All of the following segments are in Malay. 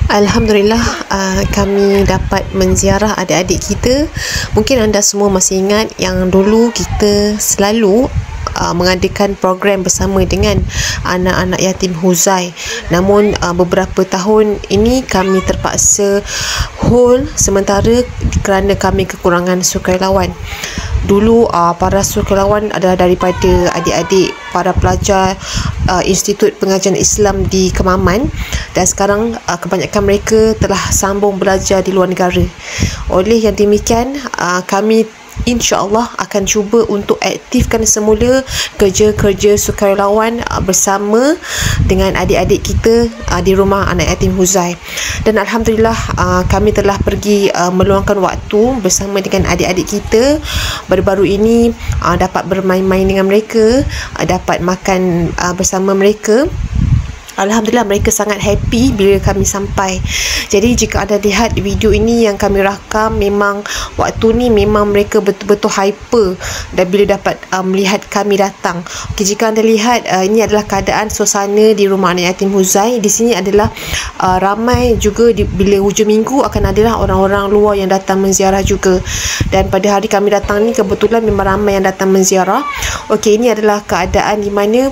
Alhamdulillah, kami dapat menziarah adik-adik kita. Mungkin anda semua masih ingat yang dulu kita selalu mengadakan program bersama dengan anak-anak yatim Huzai. Namun beberapa tahun ini kami terpaksa hold sementara kerana kami kekurangan sukarelawan. Dulu para sukarelawan adalah daripada adik-adik para pelajar Institut Pengajian Islam di Kemaman, dan sekarang kebanyakan mereka telah sambung belajar di luar negara. Oleh yang demikian, kami insya-Allah akan cuba untuk aktifkan semula kerja-kerja sukarelawan bersama dengan adik-adik kita di rumah anak yatim Huzai. Dan Alhamdulillah, kami telah pergi meluangkan waktu bersama dengan adik-adik kita. Baru-baru ini dapat bermain-main dengan mereka, dapat makan bersama mereka. Alhamdulillah, mereka sangat happy bila kami sampai. Jadi jika anda lihat video ini yang kami rakam, memang waktu ni memang mereka betul-betul hyper dan bila dapat melihat kami datang. Okay, jika anda lihat, ini adalah keadaan suasana di rumah anak yatim Huzai. Di sini adalah ramai juga bila hujung minggu akan adalah orang-orang luar yang datang menziarah juga. Dan pada hari kami datang ni kebetulan memang ramai yang datang menziarah. Okey, ini adalah keadaan di mana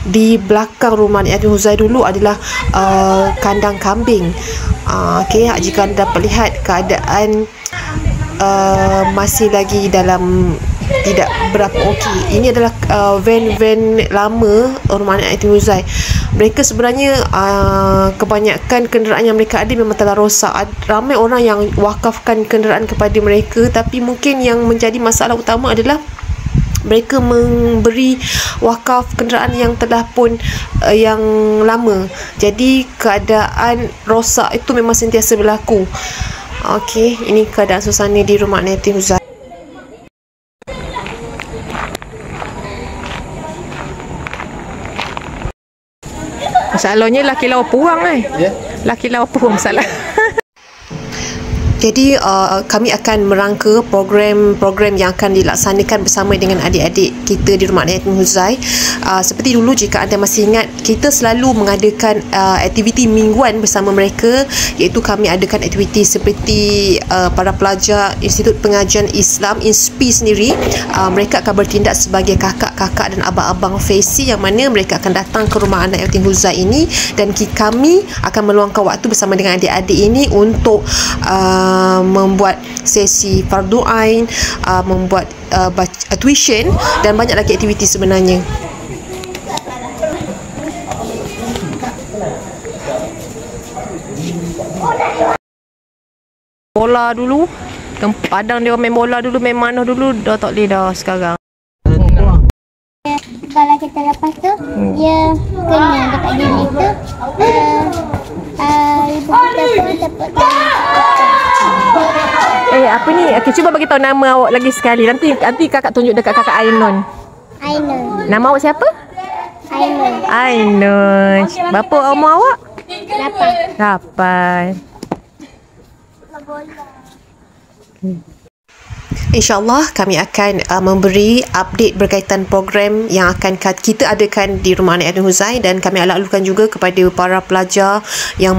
di belakang rumah anak yatim Huzai dulu adalah kandang kambing. Okey, jika anda dapat lihat keadaan masih lagi dalam tidak berapa okey. Ini adalah van-van lama rumah anak yatim Huzai. Mereka sebenarnya kebanyakan kenderaan yang mereka ada memang telah rosak. Ramai orang yang wakafkan kenderaan kepada mereka, tapi mungkin yang menjadi masalah utama adalah mereka memberi wakaf kenderaan yang telah pun yang lama. Jadi keadaan rosak itu memang sentiasa berlaku. Okey, ini keadaan suasana di rumah anak yatim Huzai. Masalahnya laki lawa puang Laki lawa puang masalah. Jadi kami akan merangka program-program yang akan dilaksanakan bersama dengan adik-adik kita di rumah anak yatim Huzai. Seperti dulu, jika anda masih ingat, kita selalu mengadakan aktiviti mingguan bersama mereka, iaitu kami adakan aktiviti seperti para pelajar Institut Pengajian Islam INSPI sendiri. Mereka akan bertindak sebagai kakak-kakak dan abang-abang Faisi, yang mana mereka akan datang ke rumah anak yatim Huzai ini, dan kami akan meluangkan waktu bersama dengan adik-adik ini untuk membuat sesi fardu ain, membuat tuition dan banyak lagi aktiviti sebenarnya. Bola dulu, Padang dia main bola dulu, main mana dulu, dah tak boleh dah sekarang. Kalau kita lepas tu, dia kena dekat gini tu, ibu kita pun dapatkan. Apa ni? Okay, cuba bagi tahu nama awak lagi sekali. Nanti kakak tunjuk dekat kakak Ainun. Ainun. Nama awak siapa? Ainun. Ainun. Berapa umur awak? 8. InsyaAllah kami akan memberi update berkaitan program yang akan kita adakan di rumah anak yatim Huzai, dan kami alak-alurkan juga kepada para pelajar yang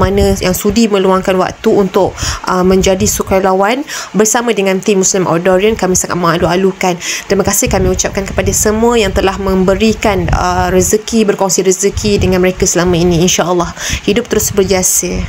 sudi meluangkan waktu untuk menjadi sukarelawan bersama dengan tim Muslim Outdoorian. Kami sangat mengalu-alukan. Terima kasih kami ucapkan kepada semua yang telah memberikan rezeki, berkongsi rezeki dengan mereka selama ini. InsyaAllah hidup terus berjaya.